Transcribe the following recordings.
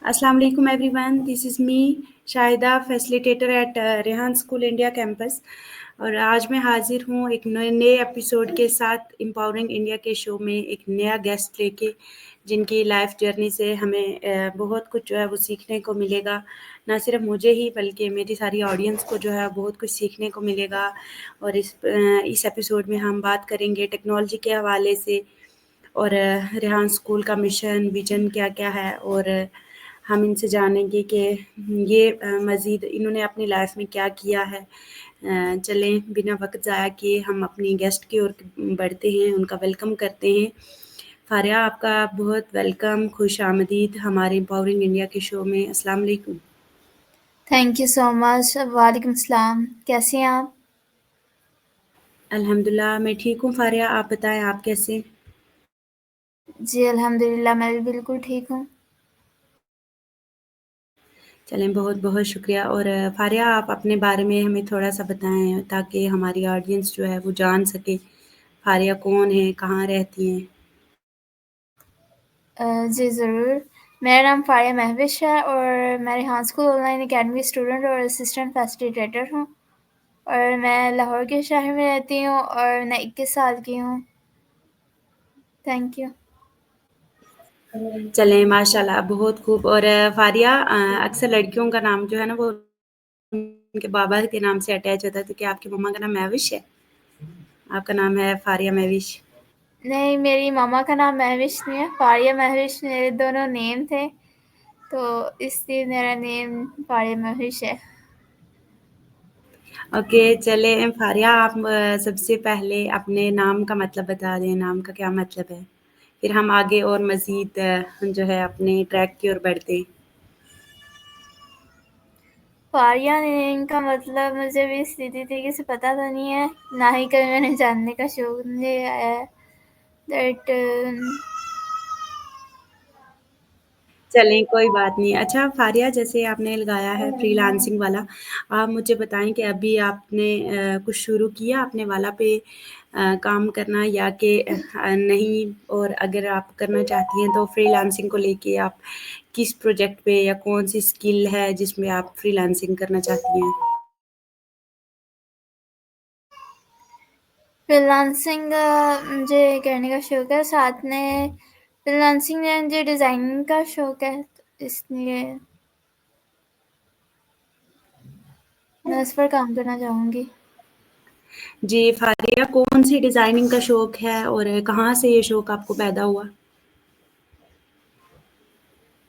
Assalamu alaikum everyone. This is me, Shahida, facilitator at Rehan school India campus. और आज मैं हाजिर हूँ एक नए एपिसोड के साथ एम्पावरिंग इंडिया के शो में एक नया गेस्ट लेके, जिनकी लाइफ जर्नी से हमें बहुत कुछ जो है वो सीखने को मिलेगा। ना सिर्फ मुझे ही बल्कि मेरी सारी ऑडियंस को जो है बहुत कुछ सीखने को मिलेगा। और इस एपिसोड में हम बात करेंगे टेक्नोलॉजी के हवाले से, और रेहान स्कूल का मिशन विजन क्या क्या है, और हम इनसे जानेंगे कि ये मज़ीद इन्होंने अपनी लाइफ में क्या किया है। चलें बिना वक्त ज़ाया किए हम अपनी गेस्ट की ओर बढ़ते हैं, उनका वेलकम करते हैं। फारिया, आपका बहुत वेलकम, खुश आमदीद हमारे एम्पावरिंग इंडिया के शो में। अस्सलाम वालेकुम। Thank you so much. वालेकुम सलाम। कैसे हैं आप? अल्हम्दुलिल्लाह मैं ठीक हूँ फारिया, आप बताएं आप कैसे हैं? जी अल्हम्दुलिल्लाह, मैं भी बिल्कुल ठीक हूँ। चलें बहुत बहुत शुक्रिया। और फारिया, आप अपने बारे में हमें थोड़ा सा बताएं ताकि हमारी ऑडियंस जो है वो जान सके फारिया कौन है, कहाँ रहती हैं। जी ज़रूर। मेरा नाम फ़ारिया महविश है और मैं Rehan school online academy student और असिस्टेंट फैसिलिटेटर हूँ और मैं लाहौर के शहर में रहती हूँ और मैं 21 साल की हूँ। Thank you. चलें माशाल्लाह बहुत खूब। और फारिया, अक्सर लड़कियों का नाम जो है ना वो उनके बाबा के नाम से अटैच होता है, तो क्या आपकी मम्मा का नाम महविश है? आपका नाम है फारिया महविश? नहीं, मेरी मामा का नाम महविश नहीं है, फ़ारिया महविश मेरे दोनों नेम थे, तो इसलिए मेरा नेम फ़ारिया महविश है। ओके, चलें फारिया, आप सबसे पहले अपने नाम का मतलब बता दें, नाम का क्या मतलब है? फिर हम आगे और मज़ीद जो है अपने ट्रैक की ओर बढ़ते हैं। फ़ारिया नेम का मतलब मुझे भी सीधी तरीके से पता तो नहीं है, ना ही कभी मैंने जानने का शौक मुझे आया है। दैट चलें कोई बात नहीं। अच्छा फारिया, जैसे आपने लगाया है फ्रीलांसिंग वाला, आप मुझे बताएँ कि अभी आपने कुछ शुरू किया अपने वाला पे काम करना, या कि नहीं? और अगर आप करना चाहती हैं तो फ्रीलांसिंग को लेके आप किस प्रोजेक्ट पे या कौन-सी स्किल है जिसमें आप फ्रीलांसिंग करना चाहती हैं? फ्रीलांसिंग मुझे करने का शौक है, साथ में फ्रीलांसिंग में मुझे डिज़ाइनिंग का शौक है, तो इसलिए मैं उस पर काम करना चाहूँगी। जी, फारिया, कौन-सी डिज़ाइनिंग का शौक है और कहाँ से ये शौक आपको पैदा हुआ?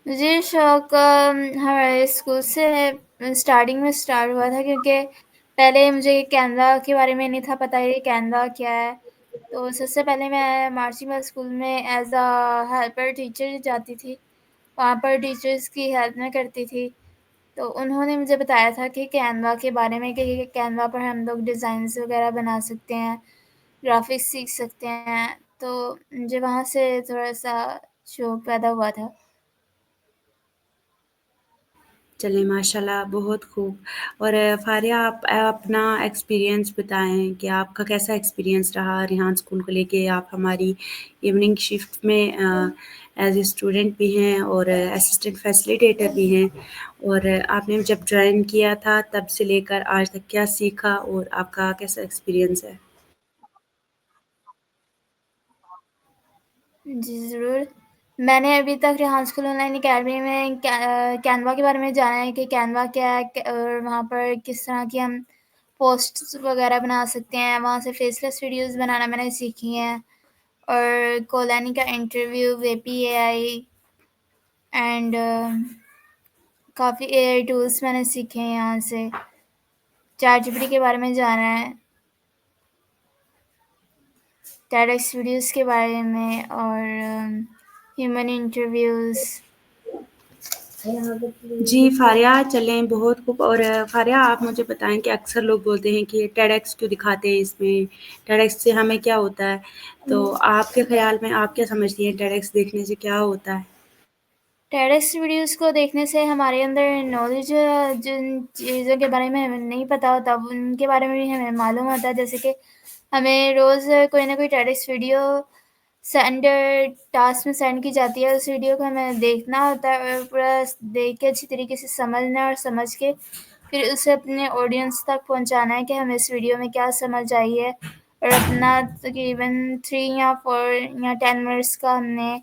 मुझे शौक हमारे स्कूल से स्टार्टिंग में स्टार्ट हुआ था, क्योंकि पहले मुझे कैनवा के बारे में नहीं था पता ये कैनवा क्या है। तो सबसे पहले मैं मार्चिंग स्कूल में एज़ अ हेल्पर टीचर जाती थी। वहाँ पर टीचर्स की हेल्प मैं करती थी। तो उन्होंने मुझे बताया था कि कैनवा के बारे में, कि कैनवा पर हम लोग डिज़ाइंस वगैरह बना सकते हैं, ग्राफ़िक्स सीख सकते हैं। तो मुझे वहाँ से थोड़ा-सा शौक पैदा हुआ था। चलिए माशाल्लाह बहुत खूब। और फारिया, आप अपना एक्सपीरियंस बताएँ कि आपका कैसा एक्सपीरियंस रहा रेहान स्कूल को लेके? आप हमारी इवनिंग शिफ्ट में एज़ ए स्टूडेंट भी हैं और असिस्टेंट फैसिलिटेटर भी हैं। और आपने जब जॉइन किया था तब से लेकर आज तक क्या सीखा और आपका कैसा एक्सपीरियंस है? जी, ज़रूर। मैंने अभी तक रेहान स्कूल ऑनलाइन अकेडमी में कैनवा के बारे में जाना है कि कैनवा क्या है, और वहाँ पर किस तरह की हम पोस्ट्स वगैरह बना सकते हैं। वहाँ से फेसलेस वीडियोज़ बनाना मैंने सीखी हैं, और कोलानी का इंटरव्यू, वेपीएआई एंड काफ़ी एआई टूल्स मैंने सीखे हैं यहाँ से। चैटजीपीटी के बारे में जाना है, टेडएक्स वीडियोज़ के बारे में, और ह्यूमन इंटरव्यूज़। जी फारिया, चलें बहुत खूब। और फारिया, आप मुझे बताएँ कि अक्सर लोग बोलते हैं कि टेडएक्स क्यों दिखाते हैं इसमें? टेडएक्स से हमें क्या होता है? तो आपके ख़्याल में आप क्या समझती हैं टेडएक्स देखने से क्या होता है? टेडएक्स वीडियोज़ को देखने से हमारे अंदर नॉलेज, जिन चीज़ों के बारे में हमें नहीं पता होता, उनके बारे में भी हमें मालूम होता है। जैसे कि हमें रोज़ कोई ना कोई टेडएक्स वीडियो سینڈر ٹاسک میں سینڈ کی جاتی ہے، اس ویڈیو کو ہمیں دیکھنا ہوتا ہے اور پورا دیکھ کے اچھی طریقے سے سمجھنا اور سمجھ کے پھر اسے اپنے آڈینس تک پہنچانا ہے کہ ہمیں اس ویڈیو میں کیا سمجھ آئی ہے، اور اپنا تقریباً 3 یا 4 یا 10 منٹس کا ہم نے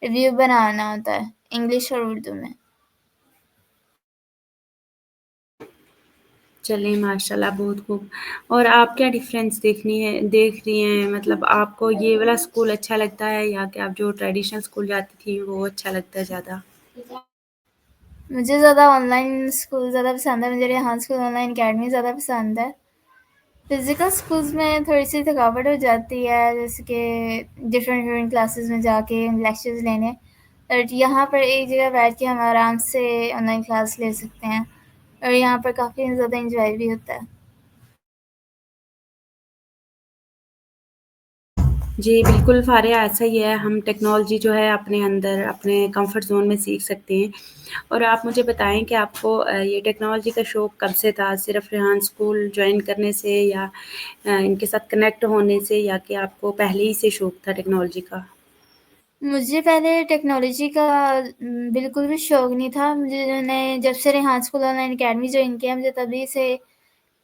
ریویو بنانا ہوتا ہے انگلش اور اردو میں۔ چلیں ماشاء اللہ بہت خوب۔ اور آپ کیا ڈفرینس دیکھ رہی ہیں، مطلب آپ کو یہ والا اسکول اچھا لگتا ہے یا کہ آپ جو ٹریڈیشنل اسکول جاتی تھی وہ اچھا لگتا ہے زیادہ؟ مجھے زیادہ آن لائن اسکول زیادہ پسند ہے، مجھے Rehan school on line academy زیادہ پسند ہے۔ فزیکل اسکولس میں تھوڑی سی تھکاوٹ ہو جاتی ہے، جیسے کہ ڈفرینٹ کلاسز میں جا کے لیکچرز لینے، بٹ یہاں پر ایک جگہ بیٹھ کے ہم آرام سے آن لائن کلاس لے سکتے ہیں اور یہاں پر کافی زیادہ انجوائے بھی ہوتا ہے۔ جی بالکل فاریہ، ایسا ہی ہے، ہم ٹیکنالوجی جو ہے اپنے اندر اپنے کمفرٹ زون میں سیکھ سکتے ہیں۔ اور آپ مجھے بتائیں کہ آپ کو یہ ٹیکنالوجی کا شوق کب سے تھا؟ صرف ریحان اسکول جوائن کرنے سے یا ان کے ساتھ کنیکٹ ہونے سے، یا کہ آپ کو پہلے ہی سے شوق تھا ٹیکنالوجی کا؟ مجھے پہلے ٹیکنالوجی کا بالکل بھی شوق نہیں تھا، مجھے نے جب سے Rehan school on line academy join کیا مجھے تبھی سے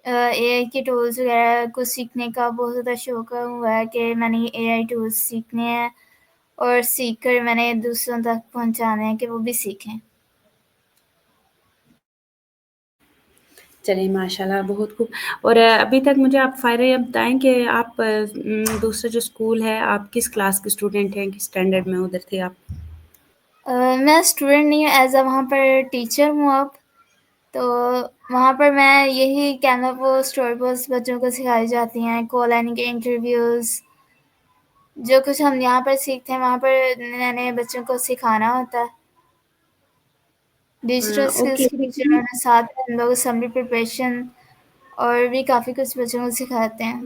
اے آئی کے ٹولز وغیرہ کو سیکھنے کا بہت زیادہ شوق ہوا ہے کہ میں نے اے آئی ٹولز سیکھنے ہیں اور سیکھ کر میں نے دوسروں تک پہنچانے ہیں کہ وہ بھی سیکھیں۔ چلیں ماشاء اللہ بہت خوب۔ اور ابھی تک مجھے آپ فائرہ یہ بتائیں کہ آپ دوسرا جو اسکول ہے آپ کس کلاس کے اسٹوڈنٹ ہیں، کس اسٹینڈرڈ میں ادھر تھے آپ؟ میں اسٹوڈنٹ نہیں ہوں، ایز اے وہاں پر ٹیچر ہوں اب، تو وہاں پر میں یہی کیمرا پوسٹ اسٹوری پوسٹ بچوں کو سکھائی جاتی ہیں، کال اینڈ کے انٹرویوز، جو کچھ ہم یہاں پر سیکھتے ہیں وہاں پر نئے نئے بچوں کو سکھانا ہوتا ہے۔ Digital skills okay. کے ٹیچر نے ساتھ ہم لوگ اسمبلی پریپریشن اور بھی کافی کچھ بچوں کو سکھاتے ہیں۔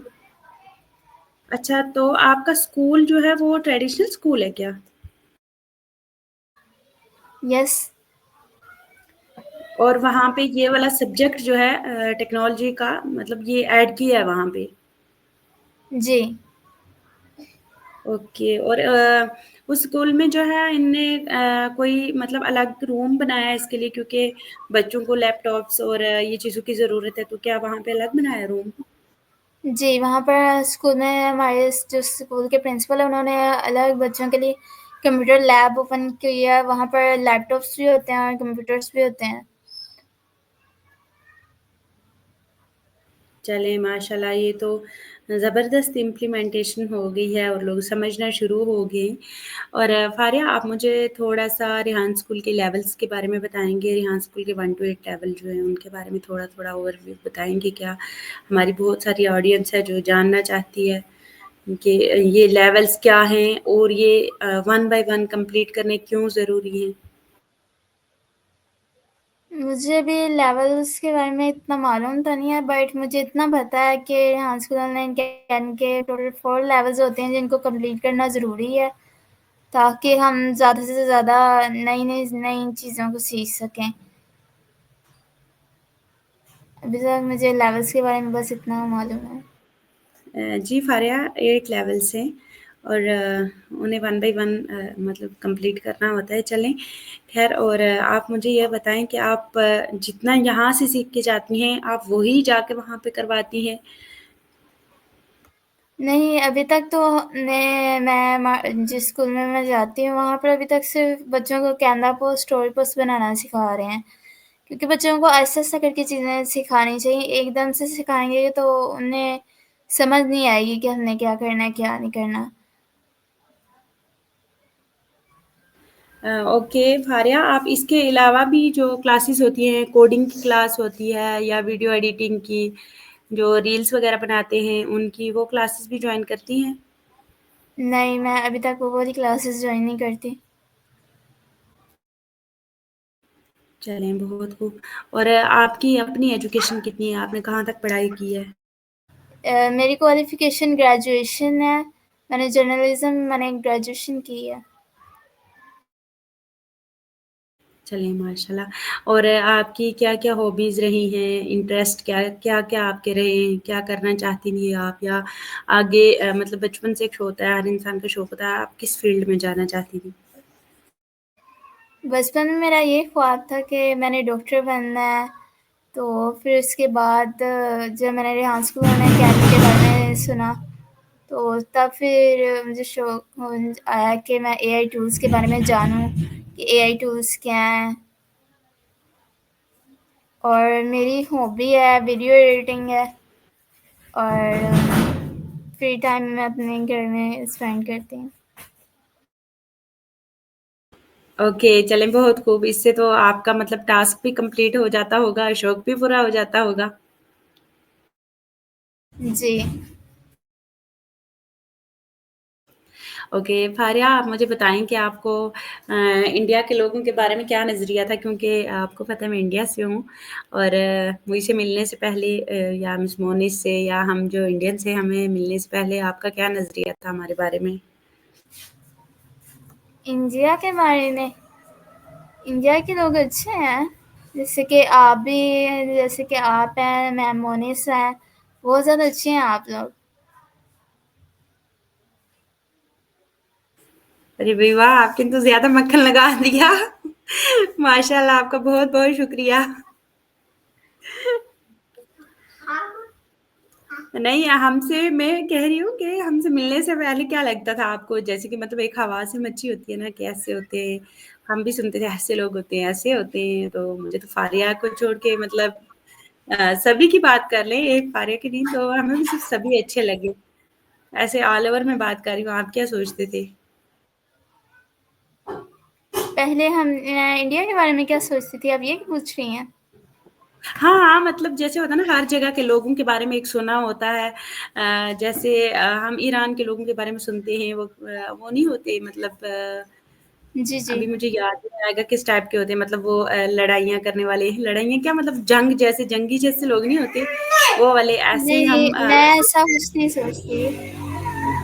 اچھا، تو آپ کا اسکول جو ہے وہ ٹریڈیشنل اسکول ہے کیا؟ یس۔ اور وہاں پہ یہ والا سبجیکٹ جو ہے ٹیکنالوجی کا، مطلب یہ ایڈ کیا ہے وہاں پہ؟ جی۔ اوکے۔ اور اس اسکول میں جو ہے ان نے کوئی مطلب الگ روم بنایا ہے اس کے لیے، کیونکہ بچوں کو لیپ ٹاپس اور یہ چیزوں کی ضرورت ہے، تو کیا وہاں پہ الگ بنایا روم؟ جی، وہاں پر اسکول میں ہمارے جو اسکول کے پرنسپل ہیں انہوں نے الگ بچوں کے لیے کمپیوٹر لیب اوپن کی ہے، وہاں پر لیپ ٹاپس بھی ہوتے ہیں اور کمپیوٹرس بھی ہوتے ہیں۔ چلیں ماشاء اللہ، یہ تو زبردست امپلیمنٹیشن ہو گئی ہے اور لوگ سمجھنا شروع ہو گئے۔ اور فاریہ، آپ مجھے تھوڑا سا ریحان اسکول کے لیولز کے بارے میں بتائیں گے؟ ریحان اسکول کے 1 to 8 لیول جو ہیں ان کے بارے میں تھوڑا اوور ویو بتائیں گے کیا؟ ہماری بہت ساری آڈینس ہے جو جاننا چاہتی ہے کہ یہ لیولز کیا ہیں اور یہ 1 by 1 کمپلیٹ کرنے کیوں ضروری ہیں؟ مجھے بھی لیولز کے بارے میں اتنا معلوم تو نہیں ہے، بٹ مجھے اتنا پتہ ہے کہ Rehan school on line academy کے ٹوٹل 4 لیولز ہوتے ہیں جن کو کمپلیٹ کرنا ضروری ہے تاکہ ہم زیادہ سے زیادہ نئی چیزوں کو سیکھ سکیں۔ ابھی تک مجھے لیولز کے بارے میں بس اتنا معلوم ہے۔ جی فاریہ، 8 لیولس ہیں اور انہیں 1 by 1 مطلب کمپلیٹ کرنا ہوتا ہے۔ چلیں خیر، اور آپ مجھے یہ بتائیں کہ آپ جتنا یہاں سے سیکھ کے جاتی ہیں آپ وہی جا کے وہاں پہ کرواتی ہیں؟ نہیں، ابھی تک تو میں جس اسکول میں میں جاتی ہوں وہاں پر ابھی تک صرف بچوں کو کیمرا پوسٹ اسٹوری پوسٹ بنانا سکھا رہے ہیں، کیونکہ بچوں کو آہستہ آہستہ کر کے چیزیں سکھانی چاہیے، ایک دم سے سکھائیں گے تو انہیں سمجھ نہیں آئے گی کہ ہم نے کیا کرنا ہے کیا نہیں کرنا۔ اوکے فاریہ، آپ اس کے علاوہ بھی جو کلاسز ہوتی ہیں، کوڈنگ کی کلاس ہوتی ہے یا ویڈیو ایڈیٹنگ کی، جو ریلز وغیرہ بناتے ہیں ان کی، وہ کلاسز بھی جوائن کرتی ہیں؟ نہیں، میں ابھی تک وہ والی کلاسز جوائن نہیں کرتی۔ چلیں بہت خوب۔ اور آپ کی اپنی ایجوکیشن کتنی ہے؟ آپ نے کہاں تک پڑھائی کی ہے؟ میری کوالیفیکیشن گریجویشن ہے، میں نے جرنلزم میں نے گریجویشن کی ہے۔ چلیے ماشاءاللہ، اور آپ کی کیا-کیا ہابیز رہی ہیں، انٹرسٹ کیا آپ کے رہے ہیں، کیا کرنا چاہتی تھیں آپ، یا آگے مطلب بچپن سے ایک شوق ہوتا ہے، ہر انسان کا شوق ہوتا ہے، آپ کس فیلڈ میں جانا چاہتی تھیں؟ بچپن میں میرا یہ خواب تھا کہ میں نے ڈاکٹر بننا ہے، تو پھر اس کے بعد جب میں نے ریحان اسکول میں کیمپ کے بارے میں سنا، تو تب پھر مجھے شوق آیا کہ میں اے آئی ٹولس کے بارے میں جانوں کہ اے آئی ٹولس کیا ہیں، اور میری ہابی ہے ویڈیو ایڈیٹنگ ہے، اور فری ٹائم میں اپنے گھر میں اسپینڈ کرتی ہوں۔ اوکے، چلیں بہت خوب، اس سے تو آپ کا مطلب ٹاسک بھی کمپلیٹ ہو جاتا ہوگا، شوق بھی پورا ہو جاتا ہوگا۔ جی اوکے فاریہ، آپ مجھے بتائیں کہ آپ کو انڈیا کے لوگوں کے بارے میں کیا نظریہ تھا، کیونکہ آپ کو پتہ ہے میں انڈیا سے ہوں، اور مجھ سے ملنے سے پہلے یا مس مونس سے یا ہم جو انڈین سے ہمیں ملنے سے پہلے آپ کا کیا نظریہ تھا ہمارے بارے میں؟ انڈیا کے بارے میں، انڈیا کے لوگ اچھے ہیں، جیسے کہ آپ بھی، جیسے کہ آپ ہیں، میم مونس ہیں، بہت زیادہ اچھے ہیں آپ لوگ۔ ارے بھائی واہ، آپ نے تو زیادہ مکھن لگا دیا ماشاء اللہ، آپ کا بہت بہت شکریہ۔ نہیں، ہم سے میں کہہ رہی ہوں کہ ہم سے ملنے سے پہلے کیا لگتا تھا آپ کو، جیسے کہ مطلب ایک ہوا سے مچھی ہوتی ہے نا کہ ایسے ہوتے ہیں، ہم بھی سنتے تھے ایسے لوگ ہوتے ہیں ایسے ہوتے ہیں، تو مجھے تو فاریہ کو چھوڑ کے مطلب سبھی کی بات کر لیں، ایک فاریہ کی نہیں، تو ہمیں بھی صرف سبھی اچھے لگے، ایسے آل اوور میں بات کر رہی ہوں، آپ کیا سوچتے تھے؟ پہلے ہم انڈیا کے بارے میں کیا سوچتی تھی، اب یہ پوچھ رہی ہیں؟ ہاں مطلب جیسے ہوتا ہے نا، ہر جگہ کے لوگوں کے بارے میں ایک سنا ہوتا ہے، جیسے ہم ایران کے لوگوں کے بارے میں سنتے ہیں، وہ نہیں ہوتے مطلب جی جی ابھی مجھے یاد نہیں آئے گا کس ٹائپ کے ہوتے ہیں، مطلب وہ لڑائیاں کرنے والے، لڑائیاں کیا مطلب جنگ جیسے، جنگی جیسے لوگ نہیں ہوتے وہ والے، ایسے ہی ہم نہیں، میں ایسا کچھ نہیں سوچتی،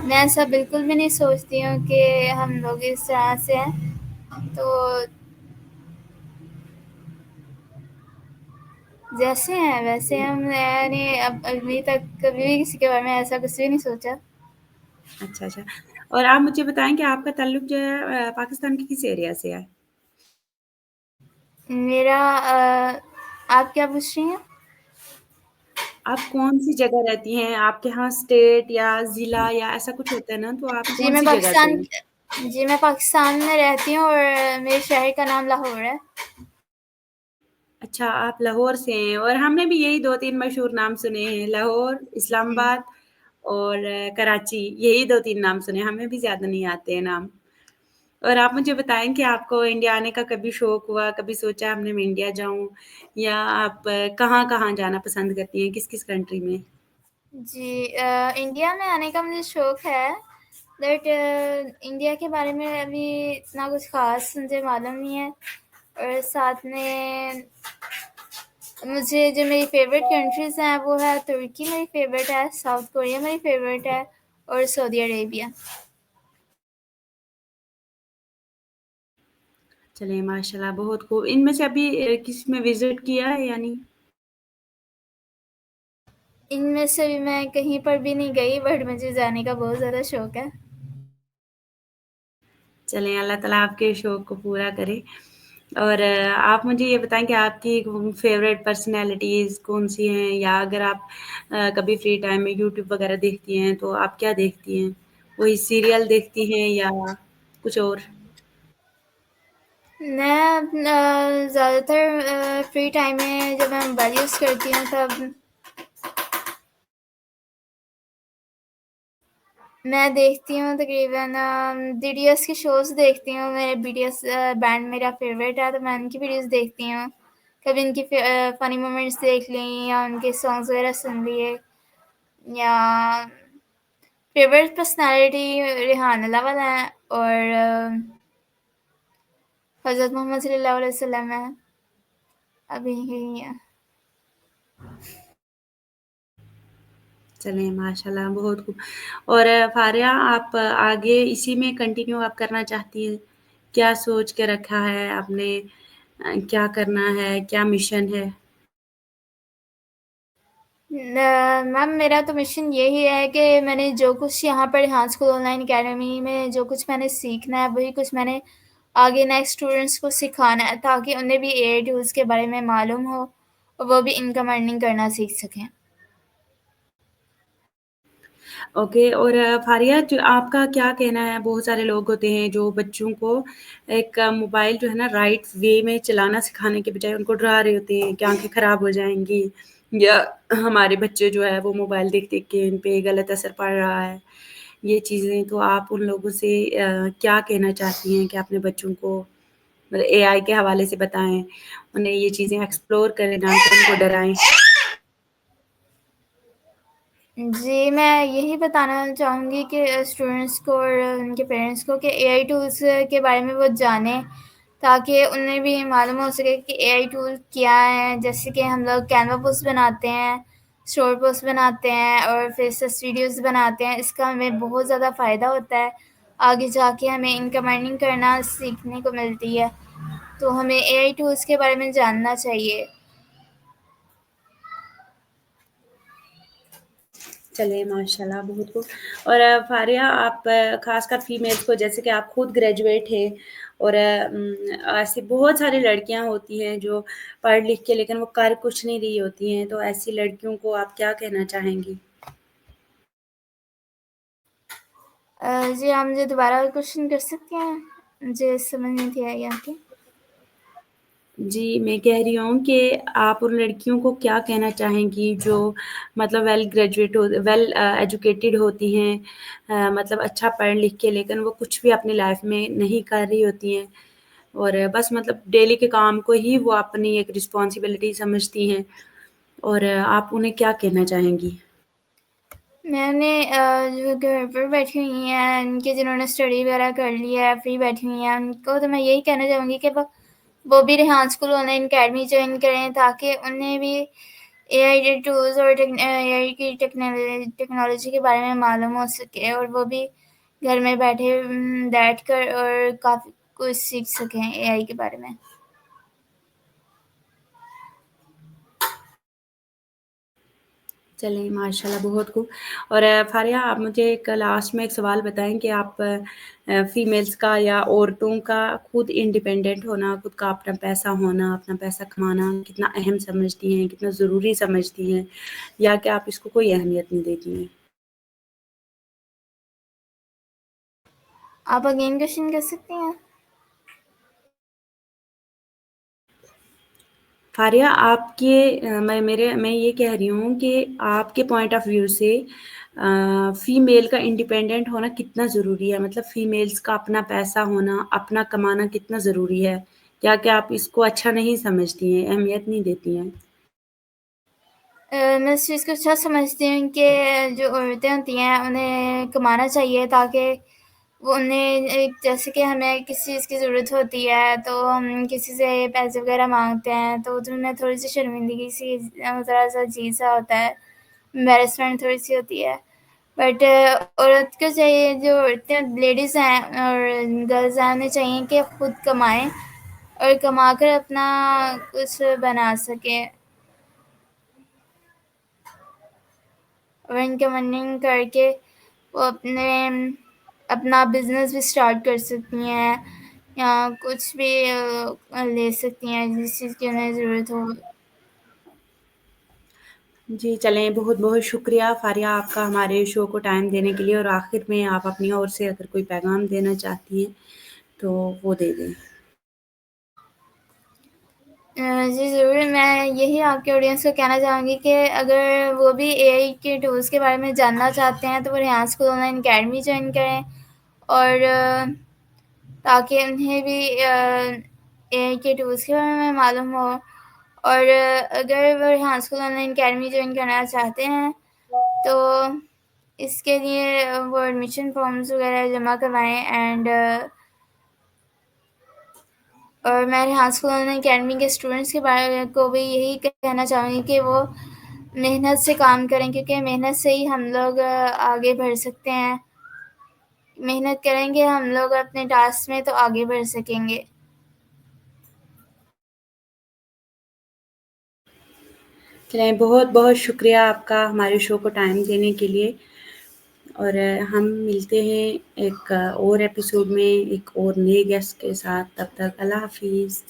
میں ایسا بالکل بھی نہیں سوچتی ہوں کہ ہم لوگ اس طرح سے ہیں، تو جیسے ہیں ویسے ہم، میں نے ابھی تک کبھی بھی کسی کے بارے میں ایسا کچھ بھی نہیں سوچا۔ اچھا، اور آپ مجھے بتائیں کہ آپ کا تعلق جو ہے پاکستان کے کس ایریا سے ہے؟ میرا آپ کیا پوچھ رہی ہیں؟ آپ کون سی جگہ رہتی ہیں؟ آپ کے ہاں اسٹیٹ یا ضلع یا ایسا کچھ ہوتا ہے نا، تو آپ جی کون میں سی جگہ سے پاکستان ہیں؟ جی میں پاکستان میں رہتی ہوں، اور میرے شہر کا نام لاہور ہے۔ اچھا، آپ لاہور سے ہیں، اور ہم نے بھی یہی 2-3 مشہور نام سنے ہیں، لاہور، اسلام جی آباد اور کراچی، یہی 2-3 نام سنے، ہمیں بھی زیادہ نہیں آتے ہیں نام۔ اور آپ مجھے بتائیں کہ آپ کو انڈیا آنے کا کبھی شوق ہوا، کبھی سوچا ہم نے میں انڈیا جاؤں، یا آپ کہاں کہاں جانا پسند کرتی ہیں، کس کس کنٹری میں؟ جی انڈیا میں آنے کا مجھے شوق ہے، بٹ انڈیا کے بارے میں ابھی اتنا کچھ خاص مجھے معلوم نہیں ہے، اور ساتھ میں مجھے جو میری فیوریٹ کنٹریز ہیں وہ ہے ترکی میری فیوریٹ ہے، ساؤتھ کوریا میری فیوریٹ ہے، اور سعودی عربیہ۔ چلیں ماشاء اللہ، بہت خوب، ان میں سے ابھی کسی میں وزٹ کیا ہے یا نہیں؟ ان میں سے بھی میں کہیں پر بھی نہیں گئی، بٹ مجھے جانے کا بہت زیادہ شوق ہے۔ چلیں اللہ تعالیٰ آپ کے شوق کو پورا کرے، اور آپ مجھے یہ بتائیں کہ آپ کی فیوریٹ پرسنالٹیز کون سی ہیں، یا اگر آپ کبھی فری ٹائم میں یوٹیوب وغیرہ دیکھتی ہیں تو آپ کیا دیکھتی ہیں، وہی سیریل دیکھتی ہیں یا کچھ اور؟ میں زیادہ تر فری ٹائم میں جب میں موبائل یوز کرتی ہوں تب میں دیکھتی ہوں تقریباً ڈی ڈی ایس کی شوز دیکھتی ہوں، میرے بی ٹی ایس بینڈ میرا فیوریٹ ہے، تو میں ان کی ویڈیوز دیکھتی ہوں، کبھی ان کی فنی مومنٹس دیکھ لیں، یا ان کے سانگس وغیرہ سن لیے، یا فیوریٹ پرسنالٹی ریحان اللہ والا ہے، اور حضرت محمد صلی اللہ علیہ وسلم ہے، ابھی یہی ہے۔ چلیں ماشاء اللہ، بہت خوب، اور فاریہ آپ آگے اسی میں کنٹینیو آپ کرنا چاہتی ہیں، کیا سوچ کے رکھا ہے آپ نے، क्या करना है, क्या मिशन है? मैम मेरा तो मिशन यही है कि मैंने जो कुछ यहाँ पर रिहान स्कूल ऑनलाइन अकेडमी में जो कुछ मैंने सीखना है वही कुछ मैंने आगे नेक्स्ट स्टूडेंट्स को सिखाना है ताकि उन्हें भी एआई टूल्स के बारे में मालूम हो और वो भी इनकम अर्निंग करना सीख सकें। ओके। और फारिया, जो आपका क्या कहना है, बहुत सारे लोग होते हैं जो बच्चों को एक मोबाइल जो है ना राइट वे में चलाना सिखाने के बजाय उनको डरा रहे होते हैं कि आंखें खराब हो जाएंगी, या हमारे बच्चे जो है वो मोबाइल देख देख के इन पे गलत असर पड़ रहा है, ये चीज़ें। तो आप उन लोगों से क्या कहना चाहती हैं कि अपने बच्चों को मतलब एआई के हवाले से बताएं, उन्हें ये चीज़ें एक्सप्लोर करें, ना कि उनको डराएं? जी, मैं यही बताना चाहूँगी कि स्टूडेंट्स को और उनके पेरेंट्स को कि एआई टूल्स के बारे में वो जानें ताकि उन्हें भी मालूम हो सके कि एआई टूल क्या है। जैसे कि हम लोग कैनवा पोस्ट बनाते हैं, स्टोर पोस्ट बनाते हैं और फेसलेस वीडियोस बनाते हैं, इसका हमें बहुत ज़्यादा फ़ायदा होता है। आगे जाके हमें इनकम अर्निंग करना सीखने को मिलती है, तो हमें एआई टूल्स के बारे में जानना चाहिए। चलिए माशाल्लाह, बहुत खूब। और फारिया, आप ख़ासकर फ़ीमेल्स को, जैसे कि आप खुद ग्रेजुएट हैं, और ऐसी बहुत सारी लड़कियां होती हैं जो पढ़ लिख के लेकिन वो कर कुछ नहीं रही होती हैं, तो ऐसी लड़कियों को आप क्या कहना चाहेंगी? जी, आप मुझे दोबारा क्वेश्चन कर सकते हैं? मुझे समझ नहीं थी आई आपकी। जी, मैं कह रही हूँ कि आप उन लड़कियों को क्या कहना चाहेंगी जो मतलब वेल एजुकेटेड होती हैं, मतलब अच्छा पढ़ लिख के, लेकिन वो कुछ भी अपनी लाइफ में नहीं कर रही होती हैं, और बस मतलब डेली के काम को ही वो अपनी एक रिस्पॉन्सिबिलिटी समझती हैं, और आप उन्हें क्या कहना चाहेंगी? मैंने जो घर पर बैठी हुई हैं, उनके जिन्होंने स्टडी वगैरह कर लिया है, फ्री बैठी हुई हैं, उनको तो मैं यही कहना चाहूँगी कि वो भी Rehan school online academy join करें ताकि उन्हें भी एआई के टूल्स और एआई की टेक्नोलॉजी के बारे में मालूम हो सके और वो भी घर में बैठ कर और काफ़ी कुछ सीख सकें एआई के बारे में। चलिए माशाल्लाह, बहुत खूब। और फारिया, आप मुझे एक लास्ट में एक सवाल बताएँ कि आप फ़ीमेल्स का या औरतों का खुद इंडिपेंडेंट होना, खुद का अपना पैसा होना, अपना पैसा कमाना कितना अहम समझती हैं, कितना ज़रूरी समझती हैं, या कि आप इसको कोई अहमियत नहीं देती हैं? आप अगेन क्वेश्चन कर सकती हैं? फारिया, मैं ये कह रही हूँ कि आपके पॉइंट ऑफ व्यू से फीमेल का इंडिपेंडेंट होना कितना ज़रूरी है, मतलब फीमेल्स का अपना पैसा होना, अपना कमाना कितना ज़रूरी है, या कि आप इसको अच्छा नहीं समझती हैं, अहमियत नहीं देती हैं? मैं इस चीज़ को अच्छा समझती हूँ कि जो औरतें होती हैं उन्हें कमाना चाहिए ताकि वो उन्हें एक जैसे कि हमें किसी चीज़ की ज़रूरत होती है तो हम किसी से पैसे वगैरह मांगते हैं तो उसमें थोड़ी सी शर्मिंदगी सी ज़रा सा अजीब सा होता है, एम्बेरसमेंट थोड़ी सी होती है। बट औरत को चाहिए, जो औरतें लेडीज़ हैं और गर्ल्स हैं, उन्हें चाहिए कि खुद कमाएं और कमा कर अपना कुछ बना सकें और इनकम अर्निंग करके वो अपना बिज़नेस भी स्टार्ट कर सकती हैं या कुछ भी ले सकती हैं जिस चीज़ की उन्हें ज़रूरत हो। जी, चलें, बहुत-बहुत शुक्रिया फारिया आपका हमारे शो को टाइम देने के लिए, और आखिर में आप अपनी ओर से अगर कोई पैगाम देना चाहती हैं, तो वो दे दें। जी ज़रूर, मैं यही आपके ऑडियंस को कहना चाहूँगी कि अगर वो भी एआई के टूल्स के बारे में जानना चाहते हैं तो वो Rehan school online academy join करें और ताकि उन्हें भी एआई के टूल्स के बारे में मालूम हो। और अगर वो Rehan school online academy join करना चाहते हैं तो इसके लिए वो एडमिशन फॉर्म्स वगैरह जमा करवाएँ एंड और मैं रेहान स्कूल ऑनलाइन अकेडमी के स्टूडेंट्स के बारे को भी यही कहना चाहूँगी कि वो मेहनत से काम करें क्योंकि मेहनत से ही हम लोग आगे बढ़ सकते हैं। मेहनत करेंगे हम लोग अपने टास्क में तो आगे बढ़ सकेंगे। چلیں بہت بہت شکریہ آپ کا ہمارے شو کو ٹائم دینے کے لیے، اور ہم ملتے ہیں ایک اور ایپیسوڈ میں ایک اور نئے گیسٹ کے ساتھ. تب تک اللہ حافظ.